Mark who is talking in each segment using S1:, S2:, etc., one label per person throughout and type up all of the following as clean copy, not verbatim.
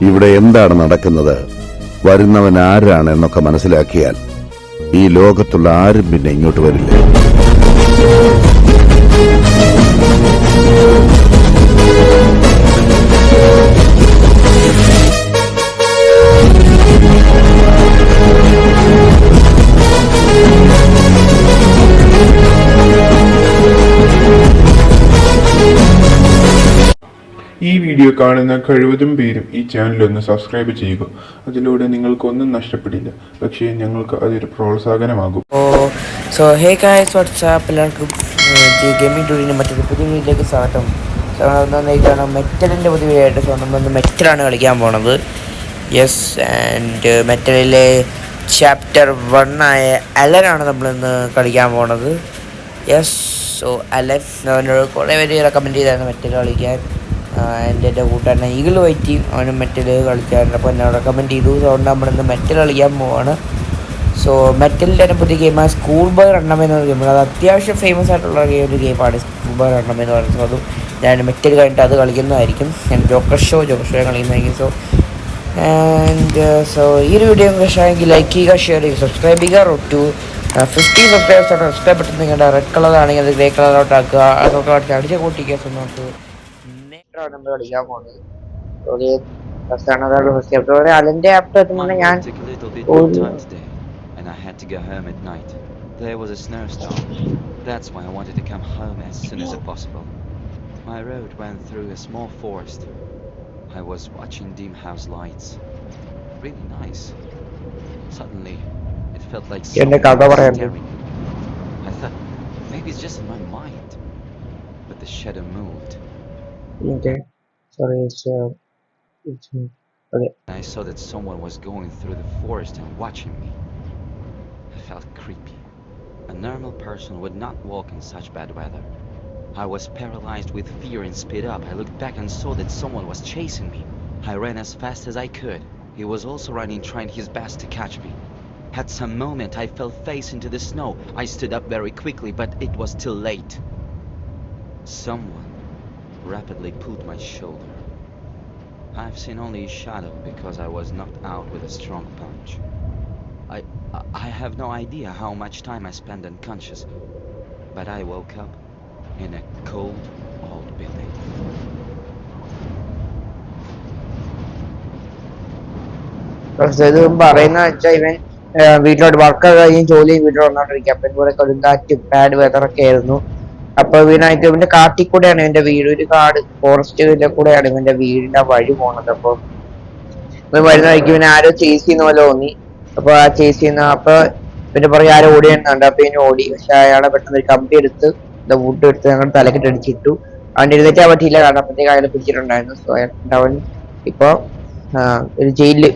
S1: ഇവിടെ എന്താണ് നടക്കുന്നത്, വരുന്നവൻ ആരാണ് എന്നൊക്കെ മനസ്സിലാക്കിയാൽ ഈ ലോകത്തുള്ള ആരും പിന്നെ ഇങ്ങോട്ട് വരില്ല.
S2: ഈ വീഡിയോ കാണുന്ന കഴിവതും പേരും ഈ ചാനൽ ഒന്ന് സബ്സ്ക്രൈബ് ചെയ്യുക. അതിലൂടെ നിങ്ങൾക്കൊന്നും നഷ്ടപ്പെടില്ല, പക്ഷേ ഞങ്ങൾക്ക് അതൊരു പ്രോത്സാഹനമാകും.
S3: സോ ഹേ ഗായ്സ്, വാട്ട്സ്ആപ്പ് എല്ലാവർക്കും ഗെയിമിംഗ് ടൂറിൻ്റെ മറ്റൊരു പുതിയ വീഡിയോയിലേക്ക് സ്വാഗതം. സോ ഒന്നായിട്ടാണ് മെറ്റലിൻ്റെ പുതിയ വീഡിയോ ആയിട്ട്. സോ നമ്മളൊന്ന് മെറ്റലാണ് കളിക്കാൻ പോണത്. യെസ്, ആൻഡ് മെറ്റലിലെ ചാപ്റ്റർ 1 ആയ അലനാണ് നമ്മളിന്ന് കളിക്കാൻ പോണത്. യെസ്, സോ അലൻ അവനോട് കുറേ പേര് റെക്കമെൻഡ് ചെയ്തായിരുന്നു മെറ്റൽ കളിക്കാൻ. എൻ്റെ കൂട്ടുകാരനെ ഈഗിൾ വൈറ്റി അവനും മെറ്റൽ കളിക്കാറുണ്ട്, അപ്പോൾ എന്നോട് റെക്കമെൻഡ് ചെയ്തു. അതുകൊണ്ട് നമ്മളിന്ന് മെറ്റൽ കളിക്കാൻ പോവാണ്. സോ മെറ്റലിൻ്റെ തന്നെ പുതിയ ഗെയിമാണ് സ്കൂൾ ബോയ് റണ്ണമേ എന്ന് പറയുന്നത്. അത് അത്യാവശ്യം ഫേമസ് ആയിട്ടുള്ള ഒരു ഗെയിമാണ് സ്കൂൾ ബോയ് റണ്ണമേ എന്ന് പറയുന്നത്. അതും ഞാൻ മെറ്റൽ കഴിഞ്ഞിട്ട് അത് കളിക്കുന്നതായിരിക്കും. ഞാൻ ജോക്കർ ഷോ കളിക്കുന്നതായിരിക്കും. സോ ഈ ഒരു വീഡിയോ ഇഷ്ടമായെങ്കിൽ ലൈക്ക് ചെയ്യുക, ഷെയർ ചെയ്യുക, സബ്സ്ക്രൈബ് ചെയ്യുക. റോഡ് ടു 50 സബ്സ്ക്രൈബേഴ്സാണ്. ഇഷ്ടപ്പെട്ട് നിങ്ങളുടെ റെഡ് കളറാണെങ്കിൽ അത് ഗ്രേ കളറോട്ടാക്കുക. അതൊക്കെ അടിച്ച് കൂട്ടിക്കുക. സോ നമുക്ക് നമ്മൾ കളിക്കാൻ പോകുന്നത് അലന്റെ ആപ്റ്റർ ഞാൻ
S4: and I had to go home at night. There was a snowstorm. That's why I wanted to come home as soon as possible. My road went through a small forest. I was watching dim house lights. Really nice. Suddenly, it felt like someone was staring. I thought, maybe it's just in my mind. But the shadow moved.
S3: Okay. Sorry, it's okay.
S4: I saw that someone was going through the forest and watching me. I felt creepy. A normal person would not walk in such bad weather. I was paralyzed with fear and sped up. I looked back and saw that someone was chasing me. I ran as fast as I could. He was also running, trying his best to catch me. At some moment, I fell face into the snow. I stood up very quickly, but it was too late. Someone rapidly pulled my shoulder. I've seen only a shadow because I was knocked out with a strong punch. I have no idea how much time I spent unconscious, but I woke up in a cold old building.
S3: പറയുന്ന വെച്ചാൽ ഇവൻ വീട്ടിലോട്ട് വർക്കൊക്കെ കഴിഞ്ഞ് ജോലി വീട്ടിൽ വന്നോണ്ടിരിക്കുക. അപ്പൊ ഇവിടെ കൊടുങ്കാറ്റും ബാഡ് വെതറൊക്കെ ആയിരുന്നു. അപ്പൊ ഇവനായിട്ട് ഇവന്റെ കാട്ടിൽ കൂടെയാണ് ഇവന്റെ വീട്. ഒരു കാട് ഫോറസ്റ്റിലെ കൂടെയാണ് ഇവന്റെ വീടിന്റെ വഴി പോണത്. അപ്പൊ ഇവൻ വരുന്ന വഴിക്ക് ഇവനെ ആരോ ചേസ് ചെയ്യുന്ന പോലെ തോന്നി. അപ്പൊ ആ ചേസ് ചെയ്യുന്ന അപ്പൊ പിന്നെ പുറകെ ആരോ ഓടിയുന്നുണ്ട്. അപ്പൊ ഇവന് ഓടി. പക്ഷെ അയാളെ പെട്ടെന്ന് ഒരു കമ്പി എടുത്ത് വുഡ് എടുത്ത് ഞങ്ങൾ തലക്കിട്ട് അടിച്ചിട്ടു. അവൻ എഴുന്നേറ്റാൻ പറ്റിയില്ല, കാരണം അപ്പത്തേക്ക് അയാളെ പിടിച്ചിട്ടുണ്ടായിരുന്നു. സോ അവൻ ഇപ്പൊ ഒരു ജയിലില്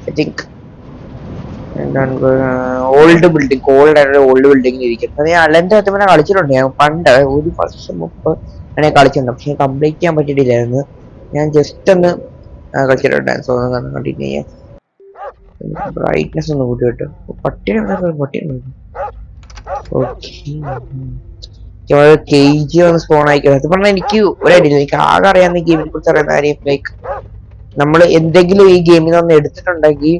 S3: ഐ തിങ്ക് എന്താണ് ഓൾഡ് ബിൽഡിംഗ്, ഓൾഡ് ബിൽഡിംഗിൽ ഇരിക്കുന്നത്. അത് ഞാൻ അലന്റെ അകത്ത് പിന്നെ കളിച്ചിട്ടുണ്ട്. ഞാൻ പണ്ട് ഒരു വർഷം മുമ്പ് അങ്ങനെ കളിച്ചിട്ടുണ്ട്, പക്ഷെ കംപ്ലീറ്റ് ചെയ്യാൻ പറ്റിയിട്ടില്ലായിരുന്നു. ഞാൻ ജസ്റ്റ് ഒന്ന് കളിച്ചിട്ടുണ്ടായിരുന്നു. സോ ഒന്ന് കണ്ടിന്യൂ ചെയ്യാം. ബ്രൈറ്റ്നെസ് ഒന്ന് കൂട്ടി കേട്ടോ. പട്ടി കേജി ഒന്ന് സ്പോൺ ആയിക്കോ. അത് പറഞ്ഞാൽ എനിക്ക് ഒരു ഐഡിയ. എനിക്ക് ആകെ അറിയാവുന്ന ഗെയിമിനെ കുറിച്ച് അറിയുന്ന കാര്യം ലൈക്ക് നമ്മൾ എന്തെങ്കിലും ഈ ഗെയിമിൽ നിന്ന് എടുത്തിട്ടുണ്ടെങ്കിൽ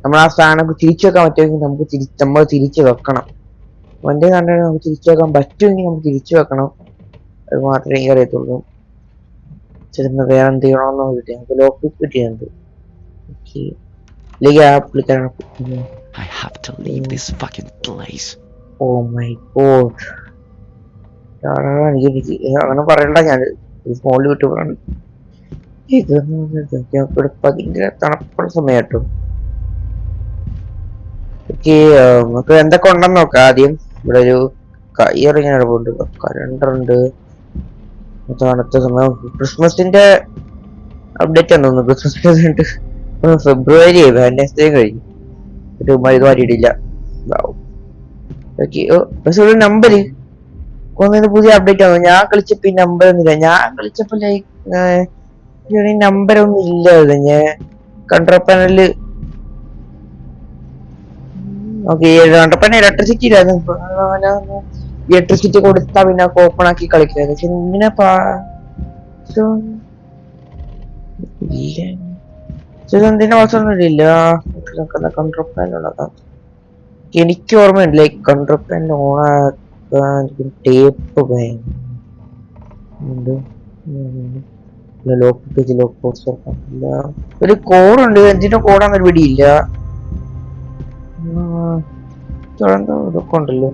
S3: നമ്മൾ ആ സാധനം തിരിച്ചു വെക്കാൻ പറ്റുമെങ്കിൽ നമ്മൾ തിരിച്ചു വെക്കണം. വണ്ടി കണ്ടാൽ നമുക്ക് തിരിച്ചു വെക്കാൻ പറ്റുമെങ്കിൽ നമുക്ക് തിരിച്ചു വെക്കണം. അത് മാത്രമേ എനിക്ക് അറിയത്തുള്ളൂ. ചിലപ്പോൾ വേറെ എന്ത് ചെയ്യണമെന്നോ കിട്ടി. നമുക്ക് lock കിട്ടിയുണ്ട്.
S4: I have to leave this fucking place.
S3: Oh my god. എനിക്ക് അങ്ങനെ പറയണ്ട. ഞാൻ ഫോണിൽ വിട്ട് പറയണ്ട. ഇത് ഭയങ്കര തണുപ്പുള്ള സമയം കേട്ടോ. നമുക്ക് എന്തൊക്കെ ഉണ്ടെന്ന് നോക്കാം. ആദ്യം ഇവിടെ ഒരു കയ്യിറങ്ങി നടപ്പുണ്ട്, കലണ്ടറുണ്ട്. തണുത്ത സമയം ക്രിസ്മസിന്റെ അപ്ഡേറ്റ് ആണ് തോന്നുന്നു. ക്രിസ്മസ് ഫെബ്രുവരി വാലന്റൈൻസ് ഡേ കഴിഞ്ഞു. ഒരു ഇത് മാറ്റിയിട്ടില്ല. ഒരു നമ്പര് പുതിയ അപ്ഡേറ്റ് ആണ്. ഞാൻ കളിച്ചപ്പോ ഈ നമ്പർ ഒന്നുമില്ല. ഞാൻ കളിച്ചപ്പോ ലൈക്ക് നമ്പരൊന്നും ഇല്ല. ഞാൻ കൺട്രോൾ പാനലില് ഇലക്ട്രിസിറ്റി ഇല്ലായിരുന്നു. ഇലക്ട്രിസിറ്റി കൊടുത്താ പിന്നെ ഓപ്പൺ ആക്കി കളിക്കുന്നത്. പക്ഷെ ഇങ്ങനെ ഇതെന്തിന്റെ അവസരമൊന്നുമില്ല. കൺട്രോൾ പാൻ ഉള്ളതാണ്. എനിക്ക് ഓർമ്മയുണ്ട് ലൈക്ക് കൺട്രോൾ പാൻ ഓണാക്കാൻ tape lock page lock post ഇല്ല. ഒരു കോഡുണ്ട്, എന്തിന്റെ കോഡാന്ന് പിടിയില്ല. ഇതൊക്കെ ഉണ്ടല്ലോ,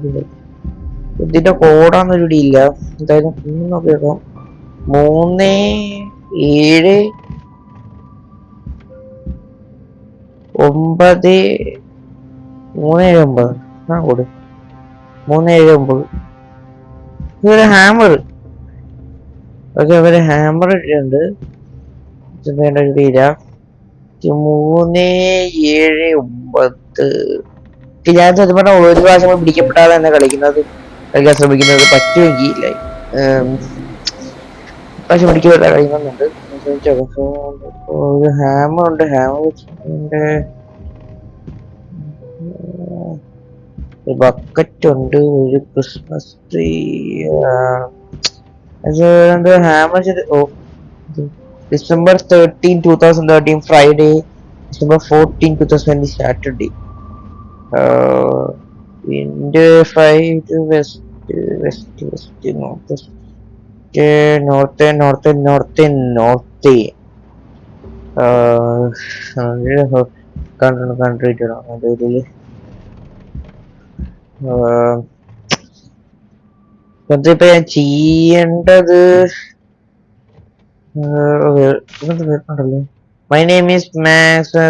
S3: ഇതിന്റെ കോഡാന്ന് പിടിയില്ല. എന്തായാലും നോക്കിയേക്കാം. 379 ആ കോഡ് 379. ഇതൊരു ഹാമർ. ഓക്കെ, അവര് ഹാമർ ഇട്ടിട്ടുണ്ട്. വേണ്ട കിട്ടിയില്ല. 379. ഞാൻ സത്യം പറഞ്ഞ ഒരു പ്രാവശ്യം പിടിക്കപ്പെടാതെ തന്നെ കളിക്കാൻ ശ്രമിക്കുന്നത്. പറ്റുമെങ്കിൽ പ്രാവശ്യം പിടിക്കപ്പെടാതെ കളിക്കുന്നുണ്ട്. ഒരു ഹാമർ ഉണ്ട്. ഒരു ബക്കറ്റ് ഉണ്ട്. ഒരു Christmas tree. Hammer December 13, 2013 Friday, December 14, 2020 Saturday. Wind 5 west, north. Country ഇപ്പൊ ഞാൻ ചെയ്യേണ്ടത് മൈ നെയിം ഈസ് മാക്സ്.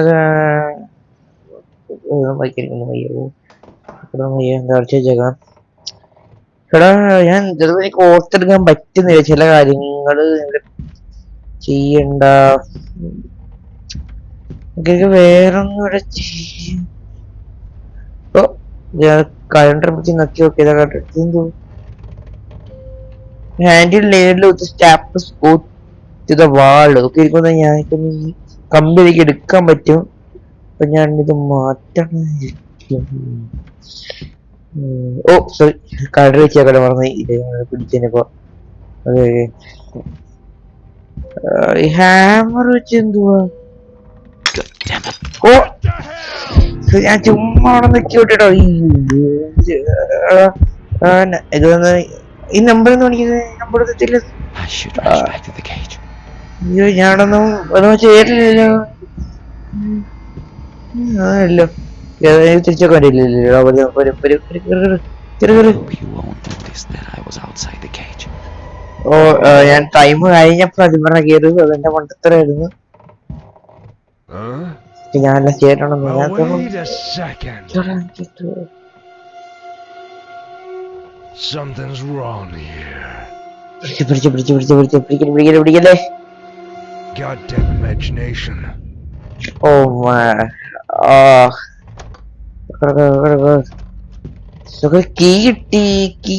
S3: എടാ ഞാൻ എനിക്ക് ഓർത്തെടുക്കാൻ പറ്റുന്നില്ല ചില കാര്യങ്ങൾ ചെയ്യണ്ട. വേറൊന്നും ഇവിടെ കലണ്ടർ പിടിച്ച് നക്കി നോക്കിയതാ. എന്തോ ഹാൻഡിൽ ലേഡിൽ സ്റ്റാപ്സ് ടു ദ വാൾ. ഒക്കെ ഇരിക്കുന്ന ഞാൻ കമ്പനിക്ക് എടുക്കാൻ പറ്റും. അപ്പൊ ഞാൻ ഇത് മാറ്റണം. ഓ സോറി, കലണ്ടർ വെച്ചേക്കട്ടെ, മറന്നു ഇത് പിടിച്ചതിനിപ്പോ. അതെ, ഹാമർ വെച്ച് എന്തുവാ? ഓ ഞാൻ ചുമ്മാ അവിടെ നിക്കി വിട്ടോ. ഇതൊന്ന് ഈ നമ്പർ ഒന്നും എനിക്ക് നമ്പർ തെറ്റില്ല. അയ്യോ, ഞാനൊന്നും അതൊന്നും ചെയ്തിട്ടില്ലല്ലോ. അതല്ലോ തിരിച്ചൊക്കെ വേണ്ടിയില്ലല്ലോ. ഓ ഞാൻ ടൈം കഴിഞ്ഞപ്പോ അതിമറ കയറി. അതെന്റെ മണ്ടത്തരായിരുന്നു. ഞാനെല്ലാം ചെയ്തിട്ടുണ്ടെന്ന്
S5: Something's wrong here.
S3: പിടിക്കല്ലേ.
S5: Goddamn imagination.
S3: ഓ കീ കിട്ടി. കീ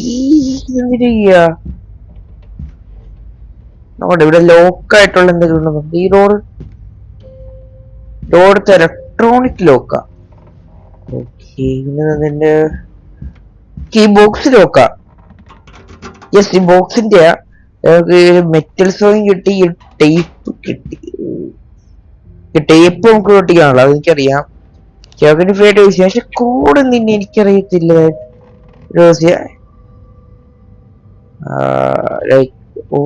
S3: എന്തിനാ നോക്കട്ടെ. ഇവിടെ ലോക്കായിട്ടുള്ള എന്തെങ്കിലും ഉണ്ടോ? ഈ റോഡ് ഇലക്ട്രോണിക് ലോക്കാ. ഓക്കെ, അതിന്റെ കീ ബോക്സ് ലോക്കാ. യെസ്, ഈ ബോക്സിന്റെ മെറ്റൽ സോയും കിട്ടി. ടേപ്പ് കിട്ടി. ടേപ്പ് നമുക്ക് ഒട്ടിക്കാണല്ലോ, അതെനിക്കറിയാം. പക്ഷെ കോഡ് നിന്നെ എനിക്കറിയത്തില്ല. ഓ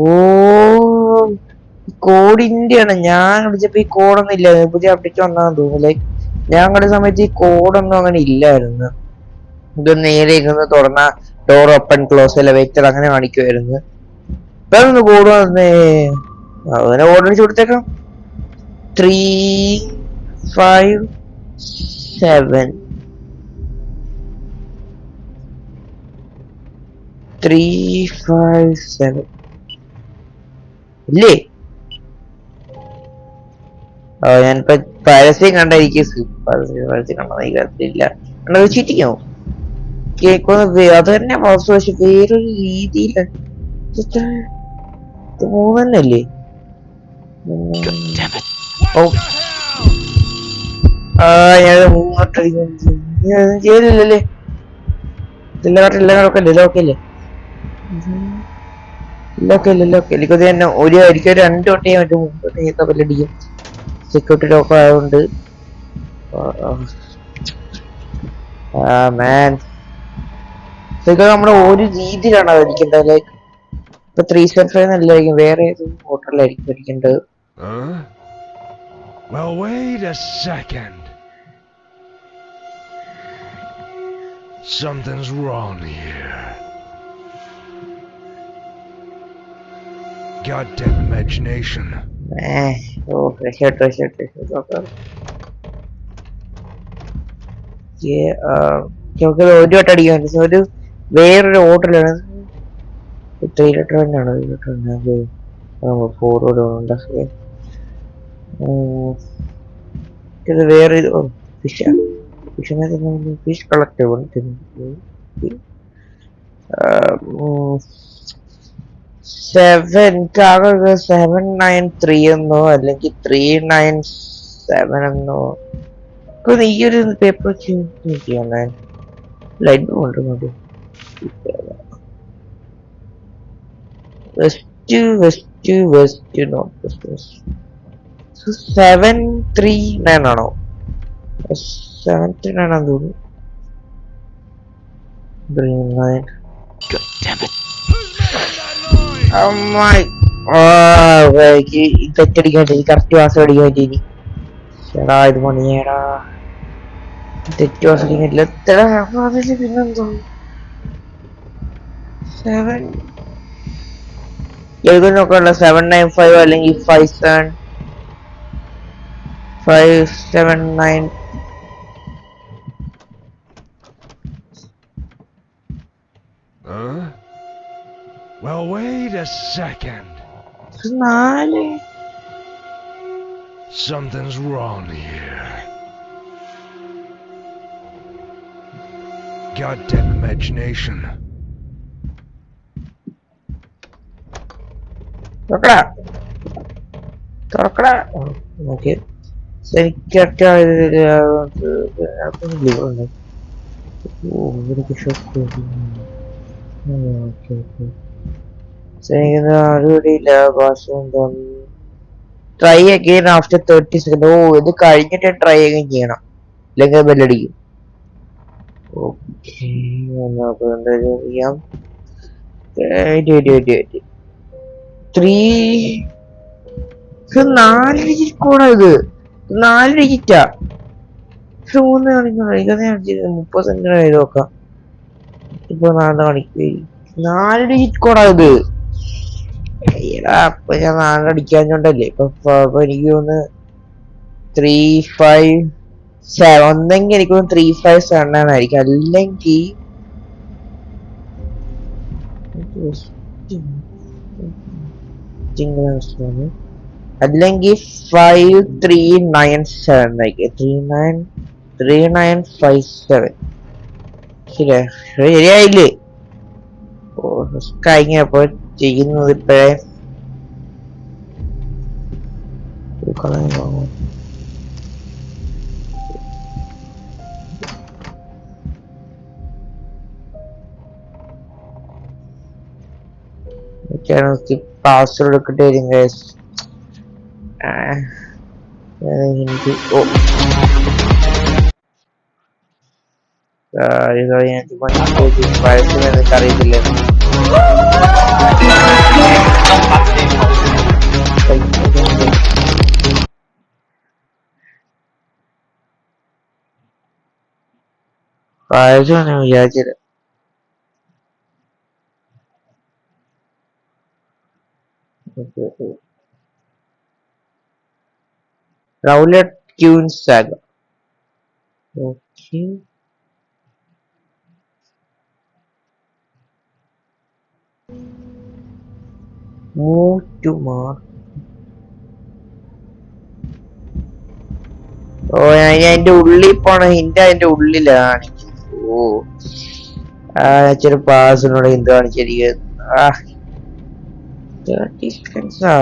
S3: കോഡിന്റെ ആണ്. ഞാൻ വിളിച്ചപ്പോ ഈ കോഡൊന്നും ഇല്ല. പുതിയ അപ്ഡേറ്റ് വന്നാന്ന് തോന്നുന്നു. ലൈക്ക് ഞാൻ കണ്ട സമയത്ത് ഈ കോഡൊന്നും അങ്ങനെ ഇല്ലായിരുന്നു. ഇത് നേരെ ഇരുന്ന് തുറന്ന ഡോർ ഓപ്പൺ ക്ലോസ് എലവേറ്റർ അങ്ങനെ കാണിക്കുമായിരുന്നു. ഇപ്പൊന്ന് കോഡ് വന്നേ. അങ്ങനെ ഓർഡർ കൊടുത്തേക്കാം. 357 ഇല്ലേ? ഞാനിപ്പോ പരസ്യം കണ്ടായിരിക്കും. കണ്ടില്ല. ചീറ്റിക്കാമോ? കേൾക്കുന്ന അത് തന്നെ അവസ്ഥ. പക്ഷെ വേറൊരു രീതിയില് മൂന്നല്ലേ. ഓ ഞാൻ ചെയ്തില്ലല്ലേ. ലോക്കല്ലേ. എനിക്കത് തന്നെ ഒരിക്കലും 2 വട്ടം മറ്റും മുമ്പോട്ട് പല്ലടിക്കും. സെക്യൂരിറ്റി ലോക്ക് ആയതുകൊണ്ട് മാൻ നമ്മുടെ ഒരു രീതിയിലാണ് അടിക്കേണ്ടത്. ലൈക്ക് ഇപ്പൊ 375 നല്ലതായിരിക്കും, വേറെ ഏത് ഹോട്ടലിലായിരിക്കും അടിക്കേണ്ടത്.
S5: Huh? Well, wait a second. Something's wrong here. Goddamn imagination.
S3: നമുക്ക് ഒരു വട്ടം അടിക്കാൻ പറ്റും. ഒരു വേറൊരു ഹോട്ടലാണ്. 3 ലിറ്റർ തന്നെയാണ്. 3 ലിറ്റർ ഫോർവേഡ് ഉണ്ടാക്കുക. ഇത് വേറെ ഫിഷ് ഫിഷ് കളക്ടബിൾ 793 എന്നോ അല്ലെങ്കിൽ 397 എന്നോ ഈ ഒരു പേപ്പർ ചെയ്യാൻ ലൈറ്റ് കൊണ്ടുവന്നത്. വെസ്റ്റ് നോർത്ത് വെസ്റ്റ് 739 ആണോ? 739 ആണെന്ന് തോന്നുന്നു. 39. തെറ്റടിക്കാൻ പറ്റി, കറക്റ്റ് വാസം അടിക്കാൻ പറ്റി. ചേടാ ഇത് പണിയേടാ, തെറ്റ് വാസം അടിക്കാൻ പറ്റില്ല. പിന്നെന്തോ 7 എഴുതി നോക്കാനുള്ള 795 അല്ലെങ്കിൽ 579.
S5: Huh? Well, wait a second.
S3: 4.
S5: Something's wrong here. Goddamn imagination.
S3: തുറക്കടാ. Okay, try again after 30 second. ഓ, ഇത് കഴിഞ്ഞിട്ട് ട്രൈ അഗെയിൻ ചെയ്യണം, അല്ലെങ്കിൽ ബെല്ലടിക്കും. ഓക്കെ, ചെയ്യാം. 4 ഡിജിറ്റ് കോഡാ ഇത്. 4 ഡിജിറ്റാ. 3 കാണിക്കണം. 30 സെക്കൻഡ് ആയത് നോക്കാം. ഇപ്പൊ 4 കാണിക്കുക. 4 ഡിജിറ്റ് കോഡാ ഇത്. അപ്പൊ ഞാൻ 4 അടിക്കാഞ്ഞോണ്ടല്ലേ. ഇപ്പൊ എനിക്ക് തോന്നുന്നു 357. ഒന്നെങ്കിൽ എനിക്ക് 357 ആയിരിക്കും, അല്ലെങ്കിൽ അല്ലെങ്കിൽ 5397 ആയിരിക്കും. 3957 ശരിയായില്ലേ? ഓ, കഴിഞ്ഞപ്പോ ചെയ്യുന്നത് ഇപ്പഴേ പാസ്വേഡ് എടുക്കട്ടെ വരും. എനിക്ക് വയസ്സിനെനിക്ക് അറിയത്തില്ല. വയസ്സ് വിചാരിച്ചില്ല. Rowlett Queen's Saga. Okay. Move to Mark. ഓ, ഞാൻ അതിന്റെ ഉള്ളിൽ പോണ ഹിന്റ് അതിന്റെ ഉള്ളിലാണ്. ഓ, ഇച്ചിരി പാസിനോട് ഹിന്ദു കാണിച്ചിരിക്കുന്നത്. 30 seconds ആ.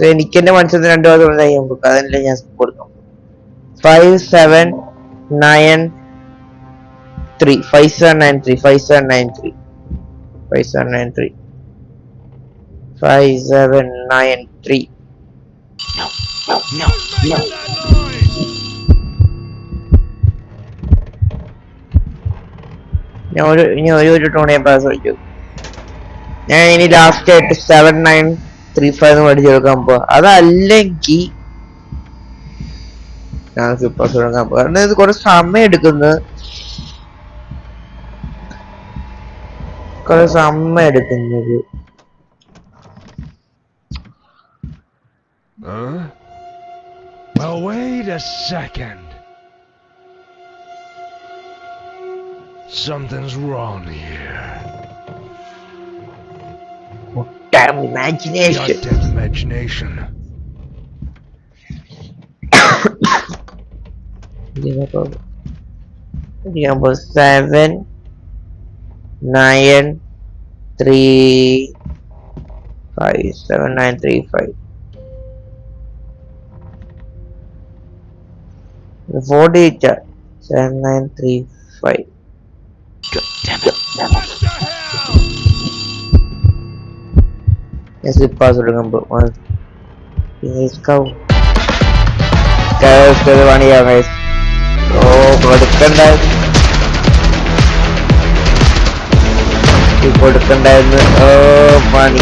S3: എനിക്ക് എന്റെ മനസ്സിൽ 2 വാസം കഴിയാൻ കൊടുക്കും, അതല്ലേ ഞാൻ കൊടുക്കും. 5793 5793 5793 5793 5793
S4: No!
S3: ഞാൻ ഒരു ടോണി പാസ് കളിച്ചു. ഞാൻ ഇനി ലാസ്റ്റ് ആയിട്ട് 7935 എന്ന് പഠിച്ചെടുക്കാൻ പോവാ. അതല്ലെങ്കിൽ ഞാൻ സൂപ്പർ തുടങ്ങാൻ പോവാ. കാരണം ഇത് കുറെ സമയം എടുക്കുന്നത്.
S5: Well, wait a second. Something's wrong here.
S3: Damn imagination.
S5: Goddamn imagination.
S3: Number 7 9 3 5 7 9 3 5. The 4 data 7 9 3 5.
S4: God damn it!
S3: Yes, it passed the number 1. Let's go. Guys, guys. Oh, കൊടുക്കണ്ടായിരുന്നു. പണി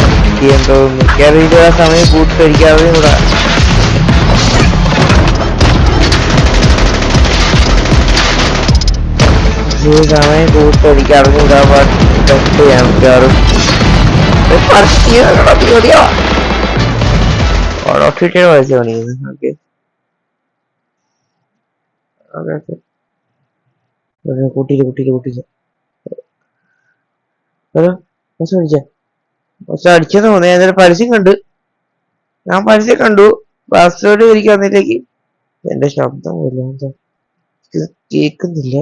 S3: എന്തോ മിക്കറിയത് ആ സമയം കൂട്ടിരിക്കാതെ കൂടാ. സമയം കൂട്ടടിക്കാറിഞ്ഞൂടാ. ടെസ്റ്റ് ചെയ്യാൻ മിക്കാറും വയസ്സ് കാണിക്കുന്നത്. കൂട്ടിയില്ല. ബസ് അടിച്ചെന്ന് തോന്നി. ഞാൻ പരസ്യം കണ്ടു. പാസ്വേഡ് എനിക്ക് വന്നിട്ടേക്ക് എന്റെ ശബ്ദം കേക്കുന്നില്ല.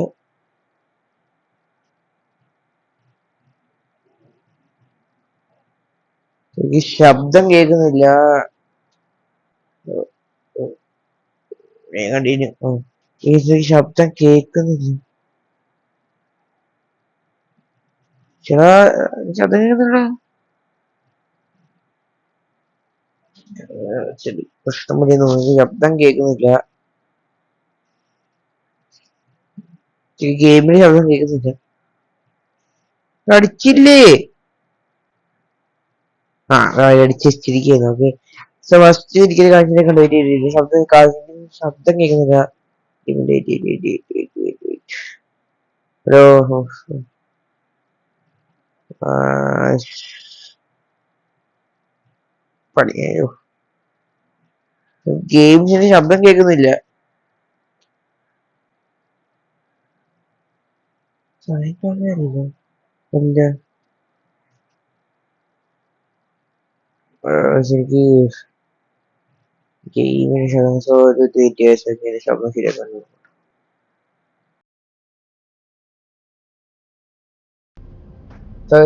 S3: എനിക്ക് ശബ്ദം കേൾക്കുന്നില്ല. ശബ്ദം കേൾക്കുന്നില്ല. ചേട്ടാ ശബ്ദം കേൾക്കുന്നുണ്ടോ? ശരി, പ്രശ്നം മതിയെന്ന് തോന്നുന്നു. ശബ്ദം കേൾക്കുന്നില്ല. ഗെയിമിന് ശബ്ദം കേൾക്കുന്നില്ല. അടിച്ചില്ലേ? അടിച്ചിരിക്കുന്നു. ഓക്കെ, സോ ഫസ്റ്റ് ഇരിക്കുന്ന കാഴ്ചയെ കണ്ടുപോയിട്ട് ശബ്ദം കേൾക്കുന്നില്ല. പണിയായോ? ഗെയിമിന് ശബ്ദം കേൾക്കുന്നില്ല. ഇല്ല, ശരിക്ക് ഗെയിമിന് ശബ്ദം ശരിയാക്കാൻ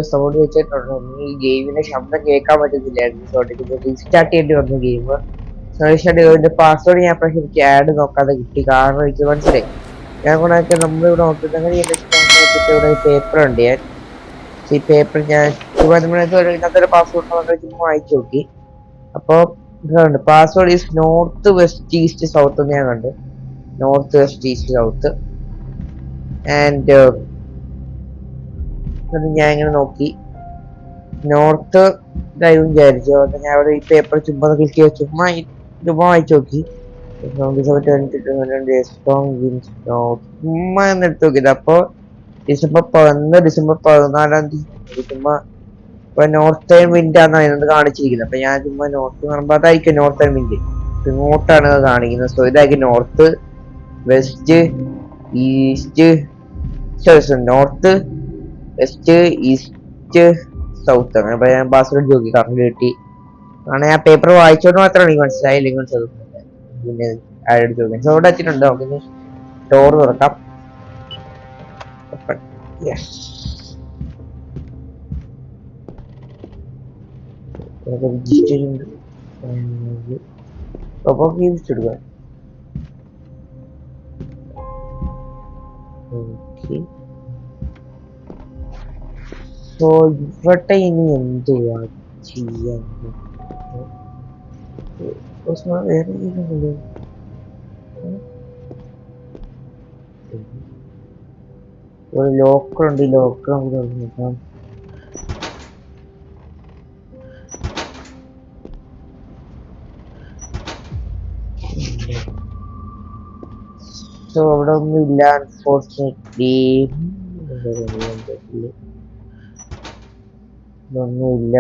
S3: സൗണ്ട് വെച്ചിട്ടുണ്ടോ? ഈ ഗെയിമിന്റെ ശബ്ദം കേൾക്കാൻ പറ്റുന്നില്ലായിരുന്നു. റീസ്റ്റാർട്ട് ചെയ്യേണ്ടി വന്നു ഗെയിം. പാസ്വേഡ് ഞാൻ പക്ഷെ എനിക്ക് ആഡ് നോക്കാതെ കിട്ടി. കാരണം എനിക്ക് മനസ്സിലായി. ഞാൻ കൂടെ നമ്മളിവിടെ നോക്കിയിട്ട് അങ്ങനെ ഇവിടെ പേപ്പർ ഉണ്ട്. ഈ പേപ്പർ ഞാൻ ഇന്നത്തെ പാസ്വേഡ് ചുമ്മാ വായിച്ചു നോക്കി. അപ്പൊ ഇതുണ്ട്, password is north west east south എന്ന് ഞാൻ കണ്ടു. North west east south. And ഞാൻ ഇങ്ങനെ നോക്കി നോർത്ത് ഇതായും വിചാരിച്ചു. ഞാൻ അവിടെ ഈ പേപ്പർ ചുമ്മാ ക്ലിക്ക് ചെയ്ത് ചുമ്മാ വായിച്ചു നോക്കി. ചുമ്മാ എന്നെടുത്ത് നോക്കിയത്. അപ്പൊ ഡിസംബർ 14 ചുമ്മാ ഇപ്പൊ നോർത്തേൺ വിൻഡ് ആണ് അതിനകത്ത് കാണിച്ചിരിക്കുന്നത്. അപ്പൊ ഞാൻ ചുമ്മാ നോർത്ത് പറയുമ്പോ അതായിരിക്കും നോർത്തേൺ വിൻഡ്. ഇങ്ങോട്ടാണ് കാണിക്കുന്നത്. സോ ഇതായിരിക്കും north west east north west east south. അങ്ങനെ ഞാൻ പാസ്വേഡ് നോക്കി കറണ്ട് കിട്ടി. കാരണം ഞാൻ പേപ്പർ വായിച്ചോണ്ട് മാത്രമാണ് എനിക്ക് മനസ്സിലായില്ലെങ്കിൽ പിന്നെ ആഡ് ചോദിക്കാം. സോ ഇവിടെ എത്തിയിട്ടുണ്ട്. നമുക്ക് ഡോർ തുറക്കാം. രജിസ്റ്റർ ഉണ്ട്. എടുക്കാം. സോ ഇവിടെ ഇനി എന്തുവാ ചെയ്യാൻ? വേറെ രീതിയിലല്ലോ. ഒരു ലോക്കർ ഉണ്ട്, ലോക്കർ നമുക്ക് തുറന്നേക്കാം. സോ അവിടെ ഒന്നും ഇല്ല അൺഫോർച്ചുനേറ്റ്ലി. ഇതൊന്നുമില്ല.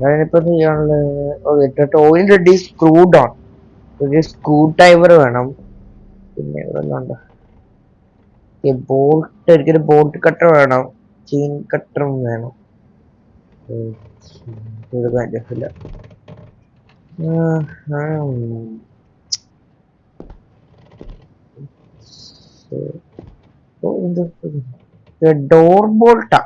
S3: ഞാനിപ്പോ ചെയ്യാനുള്ളത് ടോയിൻ റെഡി സ്ക്രൂ ഡൗൺ. ഒരു സ്ക്രൂ ഡ്രൈവർ വേണം. പിന്നെ ഇവിടെ ഒന്നുണ്ട്, ബോൾട്ട്, എനിക്കൊരു ബോൾട്ട് കട്ടർ വേണം, ചെയിൻ കട്ടറും വേണം. ഇത് പറ്റില്ല. ഡോർ ബോൾട്ടാ.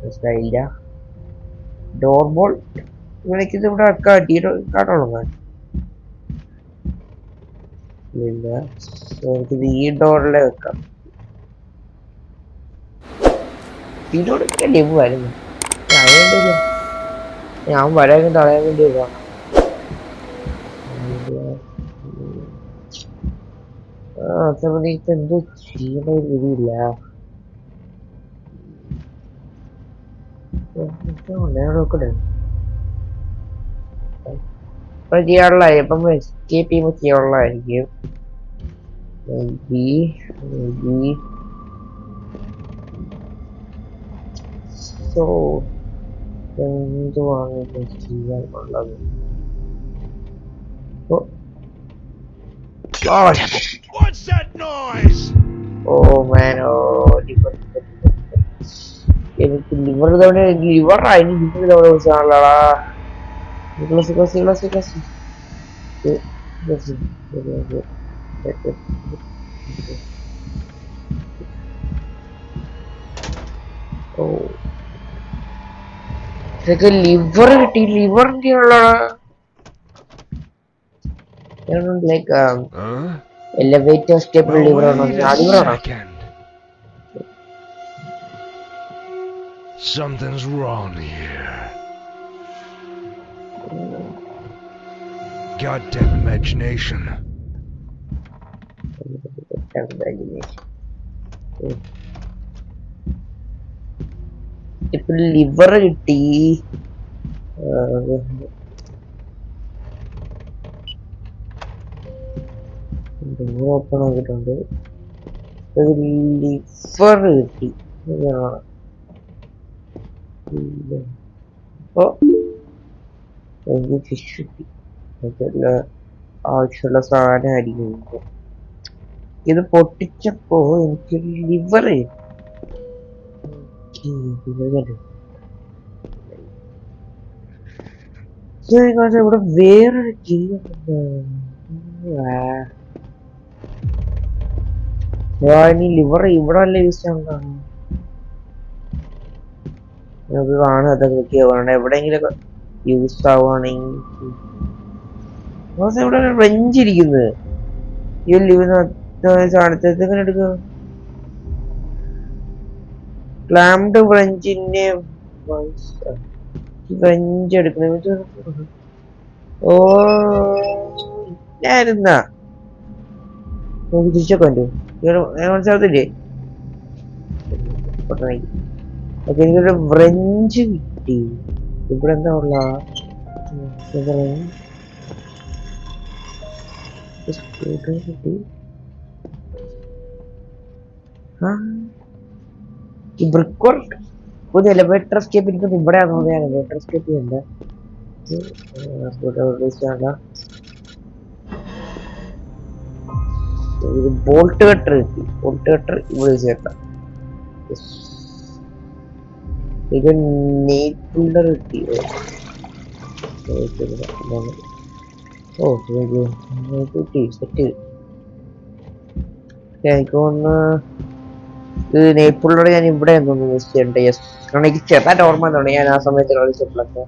S3: മനസ്സിലായില്ല. ഡോർ ബോൾട്ട് എനിക്കിത് ഇവിടെ കാട്ടുള്ളൂ. ഇല്ല, എനിക്കിത് ഈ ഡോറിലെ വെക്കാം. ഈ ഡോറൊക്കെ ലഭ്യമായിരുന്നു. ഞാൻ വരാൻ തടയാൻ വേണ്ടി വെക്കാം. എന്തോ ചെയ്യുന്ന ഒരു വിധിയില്ല. ഇപ്പൊ ചെയ്യാനുള്ളതായി, ഇപ്പം എസ്കേപ്പ് ചെയ്യുമ്പോ ചെയ്യാനുള്ളതായിരിക്കും. സോ എന്തുവാണ് ചെയ്യാനുള്ളത്?
S5: What's that noise?
S3: എനിക്ക് ലിവർ തവണ ലിവറായി ലിവർ തവണ കുറിച്ചാണല്ലോടാ. ലിവർ കിട്ടി, ലിവറിന്റെ ഉള്ളടാ. Like elevator step liver on
S5: Second. Something's wrong here. Goddamn imagination.
S3: ഇപ്പൊ ലിവർ കിട്ടി. ഓപ്പൺ ആക്കിയിട്ടുണ്ട്. ലിവർ കിട്ടി. അപ്പൊ എനിക്ക് ഫിഷ് കിട്ടി. ആവശ്യമുള്ള സാധനമായിരിക്കും. ഇത് പൊട്ടിച്ചപ്പോ എനിക്ക് ലിവർ ഇവിടെ വേറൊരു ഇനി ലിവർ ഇവിടെ അല്ല യൂസ് ചെയ്യാൻ നമുക്ക് കാണാം. അതൊക്കെ എവിടെയെങ്കിലും യൂസ് ആവുകയാണെങ്കിൽ. ഇവിടെ റെഞ്ച് ഇരിക്കുന്നത് ഈ ലിവറിന് സാധനത്തെ എങ്ങനെ എടുക്കുക? ക്ലാംഡ് ഫ്രഞ്ചിന്റെ ഫ്രഞ്ച് എടുക്കുന്നത്. ഓ ഞാനിരുന്നാ നമുക്ക് തിരിച്ചൊക്കെ ഉണ്ട്. മനസ്സിലാകത്തില്ലേ? ഓക്കെ, എനിക്കൊരു ഫ്രഞ്ച് കിട്ടി. ഇവിടെ എന്താ ഉള്ള കിട്ടി. ഈ ബ്രിക്ക് വർക്ക് പുതിയ എലിവേറ്റർ എസ്കേപ്പ് എനിക്ക് ഇവിടെയാണ് തോന്നിയാണ്. എലിവേറ്റർ എസ്കേപ്പ് ചെയ്യണ്ട. ബോൾട്ട് കട്ടർ കിട്ടി. ബോൾട്ട് കട്ടർ ഇവിടെ ചേർക്കാം. ഇത് നെയ്റ്റ് പുള്ളർ കിട്ടി. ഓ കിട്ടി, സെറ്റ്. എനിക്ക് തോന്നുന്നു ഇത് നെയ്റ്റ് പുള്ളർ ഞാൻ ഇവിടെ തോന്നുന്നു യൂസ് ചെയ്യണ്ട. യെസ്, കാരണം എനിക്ക് ചെറുതായിട്ട് ഓർമ്മ തോന്നി ഞാൻ ആ സമയത്ത് കളിച്ചപ്പോഴൊക്കെ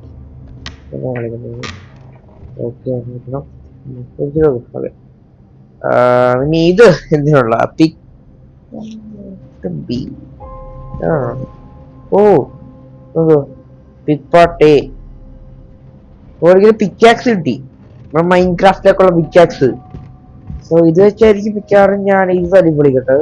S3: കളിക്കുന്നത്. ഓക്കെ, അതെ. ഇനി ഇത് എന്തിനുള്ള പിക് ബി ഓ പിക് പാർട്ട് ഒരിക്കലും പിക്കാക്സ് കിട്ടി മൈൻ ക്രാഫ്റ്റിലേക്കുള്ള പിക്കാക്സ്. സോ ഇത് വെച്ചായിരിക്കും മിക്കവാറും ഞാൻ ഇത് അടിപൊളിക്കട്ടെ.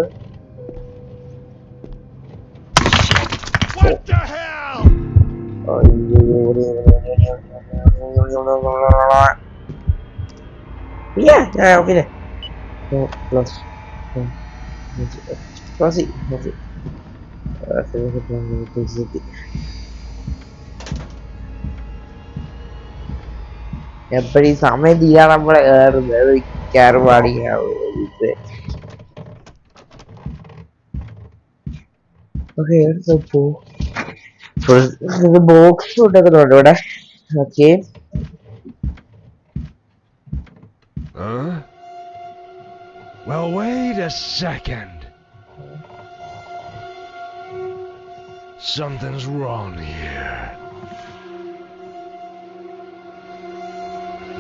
S5: What the hell?
S3: Okay. Plus. എപ്പോഴും ഈ സമയം തീരാ നമ്മളെ കയറുപാടി ബോക്സ് ഉണ്ടൊക്കെ ഇവിടെ. Okay
S5: Huh? Well, wait a second. Something's wrong here.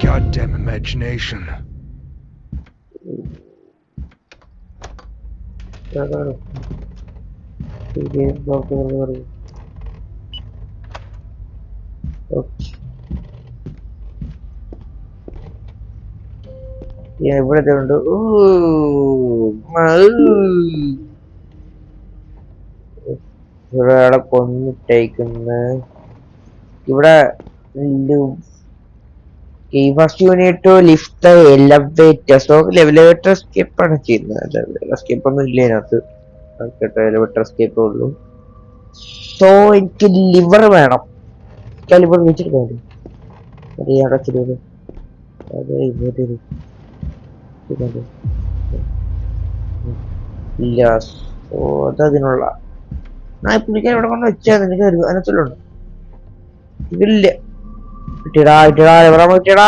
S5: Goddamn imagination.
S3: ഇവിടെ ഉണ്ട്. ഇവിടെ കൊന്നിട്ടേക്കുന്ന ഇവിടെ first unit lift elevator. So elevator skip ആണ് ചെയ്യുന്നത്. സ്കിപ്പ് ഒന്നും ഇല്ല അതിനകത്ത്. എലവേറ്റർ സ്കിപ്പ് ഉള്ളൂ. സോ എനിക്ക് ലിവർ വേണം. ലിവർ വെച്ചിട്ട് അടച്ചിട്ട് അതെ ഇങ്ങോട്ട് ഇല്ല. സോ അതതിനുള്ള പുള്ളിക്കാൻ ഇവിടെ കൊണ്ട് വെച്ചാൽ നിനക്ക് അതിനകത്തുണ്ട്. ഇതില്ല കിട്ടിയടാ കിട്ടിയടാ എവിടെ കിട്ടിയടാ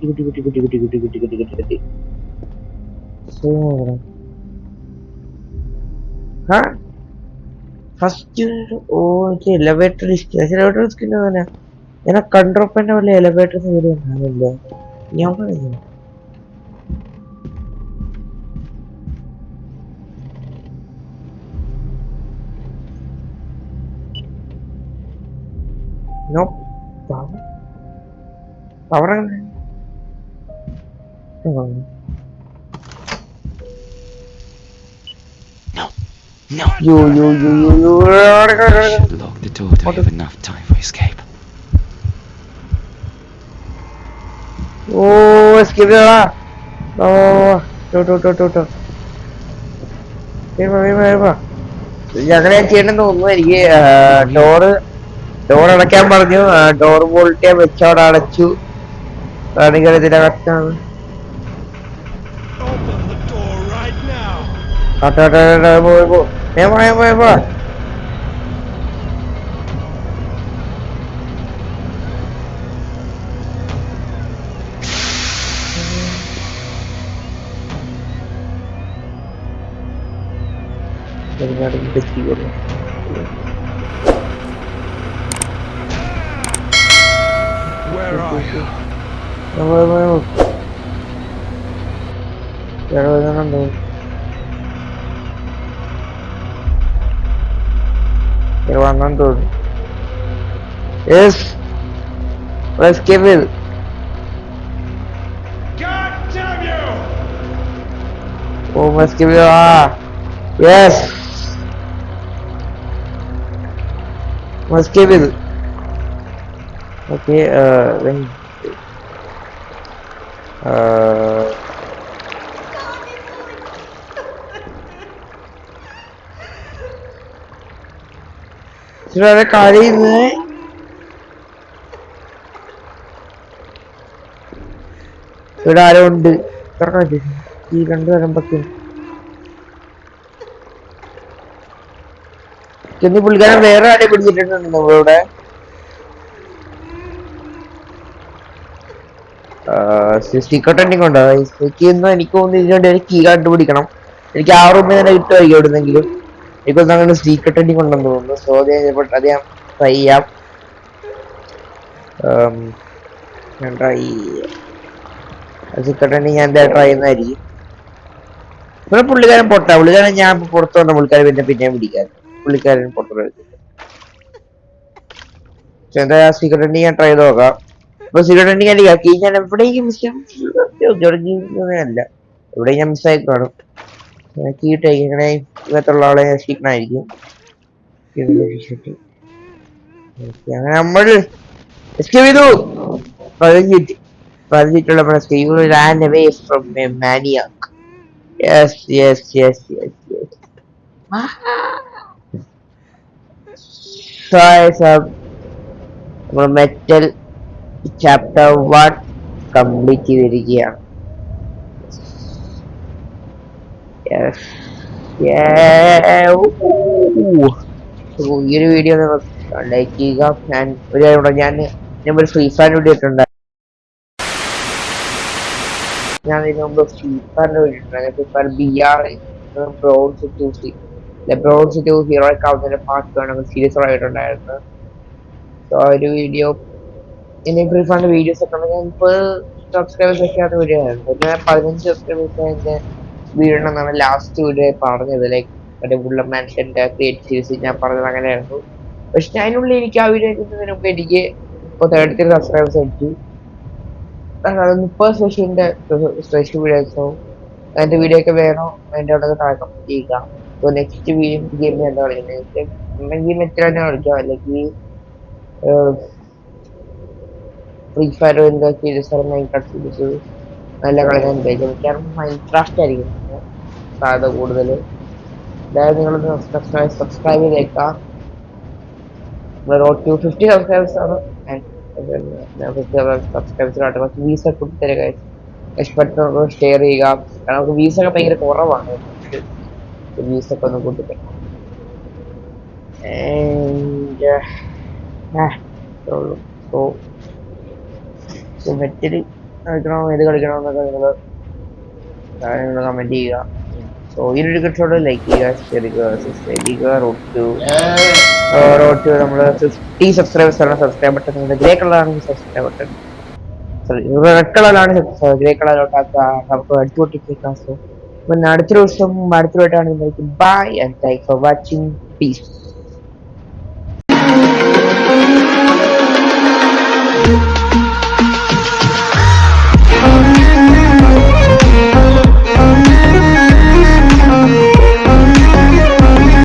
S3: കിട്ടി കിട്ടി കിട്ടി കിട്ടി കിട്ടി കിട്ടി കിട്ടി കിട്ടി കിട്ടി കിട്ടി. ഫസ്റ്റ് എനിക്ക് എലവേറ്റർ എലവേറ്റർ സ്കിൻ തന്നെ ഞാൻ കൺട്രോപ്പന്റെ വല്ല എലവേറ്റർ സൗകര്യം ഉണ്ടാവില്ല. ഞാൻ പറയുന്നു power
S4: No.
S3: You.
S4: Should lock the door to have enough time for escape.
S3: Oh, escape ചെയ്യടാ. ഞങ്ങളെ ചെയ്യണമെന്ന് തോന്നുന്നു. എനിക്ക് ഡോർ അടയ്ക്കാൻ പറഞ്ഞു. ഡോർ ബോൾട്ട് വെച്ചവിടെ അടച്ചു. ഇതിനകത്താണ്
S5: Open the door right now.
S3: പോ.
S5: Where are you?
S3: വന്നു തോന്നുന്നു. എസ്കേപ്പ് ചെയ്തു.
S5: God damn you!
S3: Oh, escape ചെയ്തു. Yes. Escape ചെയ്തു. Okay, കരയുന്നത് ഇവിടെ ആരോ ഉണ്ട്. ഈ രണ്ടുപേരും ചെന്ന് പുള്ളിക്കാരൻ വേറെ ആരെ പിടിച്ചിട്ടുണ്ട് നമ്മളിവിടെ. സീക്രട്ട് എൻഡിങ് ഉണ്ടോ? എനിക്ക് തോന്നുന്നു ഇതിനുവേണ്ടി ഒരു കീ കണ്ടുപിടിക്കണം. എനിക്ക് ആ റൂമിൽ തന്നെ കിട്ടുമായിരിക്കും എവിടുന്നെങ്കിലും. എനിക്കൊന്നും അങ്ങനെ സീക്രട്ട് എൻഡിങ് ഉണ്ടെന്ന് തോന്നുന്നു. സോ അത് ഞാൻ ട്രൈ ചെയ്യാം. ഞാൻ ട്രൈ സിക്കട്ടെങ്കിൽ ഞാൻ എന്താ ട്രൈ ചെയ്യുന്നതായിരിക്കും. ഇവിടെ പുള്ളിക്കാരൻ പുള്ളിക്കാരൻ ഞാൻ പുറത്തു വന്ന പുള്ളിക്കാരൻ പിന്നെയും പിടിക്കാൻ പുള്ളിക്കാരൻ പുറത്തു എന്താ സിഗരറ്റ് ഞാൻ ട്രൈ ചെയ്ത് നോക്കാം. അപ്പൊ സിഗരറ്റ് ഞാൻ ഞാൻ എവിടെയും അല്ല എവിടെയും ഞാൻ മിസ്സായി കാണും. കീട്ടെ ഇങ്ങനെ ഇങ്ങനത്തുള്ള ആളെ രക്ഷിക്കണായിരിക്കും. അങ്ങനെ നമ്മൾ എസ്കേപ്പ് ചെയ്തു. 15 നമ്മുടെ Steve ran away from a maniac. Yes. നമ്മൾ മെറ്റൽ ചാപ്റ്റർ 1 കംപ്ലീറ്റ് ചെയ്തിരിക്കുകയാണ്. ഈ ഒരു വീഡിയോ നിങ്ങൾ ലൈക്ക് ചെയ്യുക. ഞാൻ ഒരു ഒരു ഫ്രീ ഫയർ വീഡിയോ ഇട്ടുണ്ട്. ഞാൻ ഇതിനു മുമ്പ് ഫ്രീ ഫയറിന്റെ വീഡിയോ ഇട്ടുണ്ട്. ഫ്രീ ഫയർ BR ബ്രോൺസ് 2 ഹീറോയ്ക്ക് ആവുന്നതിന്റെ പാർട്ട് വേണമെങ്കിൽ സീരീസ് ആയിട്ടുണ്ടായിരുന്നു. സോ ഒരു വീഡിയോ ഇനി ഫ്രീ ഫയറിന്റെ വീഡിയോസ് ഒക്കെ ഉണ്ടെങ്കിൽ 30 സബ്സ്ക്രൈബേഴ്സ് ഒക്കെ ആണ് വീഡിയോ ആയിരുന്നു. പിന്നെ 15 സബ്സ്ക്രൈബേഴ്സ് എന്റെ വീഡിയോ എന്നാണ് ലാസ്റ്റ് വീഡിയോ പറഞ്ഞത്. ലൈക്ക് മറ്റേ ബുള്ളറ്റ് മാൻഷന്റെ ക്രിയേറ്റ് സീരീസ് ഞാൻ പറഞ്ഞത് അങ്ങനെയായിരുന്നു. പക്ഷെ അതിനുള്ളിൽ എനിക്ക് ആ വീഡിയോ കിട്ടുന്നതിന് മുമ്പ് എനിക്ക് ഇപ്പോൾ 33 സബ്സ്ക്രൈബേഴ്സ് അടിച്ചു. 30 സ്പെഷ്യൽ വീഡിയോസോ അതിന്റെ വീഡിയോ ഒക്കെ വേണോ അതിന്റെ അവിടെ താഴെ ചെയ്യുക. അപ്പോൾ നെക്സ്റ്റ് ഗെയിം എന്താ കളിക്കുന്നത് മെറ്റൽ തന്നെ കളിക്കാം, അല്ലെങ്കിൽ ഫ്രീ ഫയർ എന്താ സീരീസ് മൈൻക്രാഫ്റ്റ് സീരീസ് നല്ല കളിക്കാൻ മിക്കവാറും മൈൻക്രാഫ്റ്റ് ആയിരിക്കും സാധ്യത കൂടുതൽ. അതായത് നിങ്ങൾ സബ്സ്ക്രൈബ് ചെയ്തേക്കാം. റോഡ് ടു 50 സബ്സ്ക്രൈബേഴ്സ് ആണ്. സബ്സ്ക്രൈബേഴ്സിനായിട്ട് കുറച്ച് വീസ കൂട്ടി തരിക, ഇഷ്ടപ്പെട്ടവർക്ക് ഷെയർ ചെയ്യുക. കാരണം നമുക്ക് വീസൊക്കെ ഭയങ്കര കുറവാണ്. വീസൊക്കെ ഒന്ന് കൂട്ടി തരാം. മെറ്റൽ കളിക്കണോ ഏത് കളിക്കണമെന്നൊക്കെ നിങ്ങൾ കമന്റ് ചെയ്യുക. സോ ഈ ഒരു കിട്ടോട് ലൈക്ക് ചെയ്യുക, ഷെയർ ചെയ്യുക, സബ്സ്ക്രൈബ് ചെയ്യുക. റോഡ് ടു നമ്മൾ 50 സബ്സ്ക്രൈബേഴ്സ് ആണ്. സബ്സ്ക്രൈബ് ബട്ടൺ നിങ്ങളുടെ ഗ്രേ കളറാണെങ്കിൽ സബ്സ്ക്രൈബ് ബട്ടൺ റെഡ് കളറിലാണ് ഗ്രേ കളറിലോട്ടാക്കുക. നമുക്ക് അടിച്ചുപൊട്ടിക്കാം. സോ പിന്നെ അടുത്ത ദിവസം അടുത്തതായിട്ടാണ് bye and thanks for watching. Piece.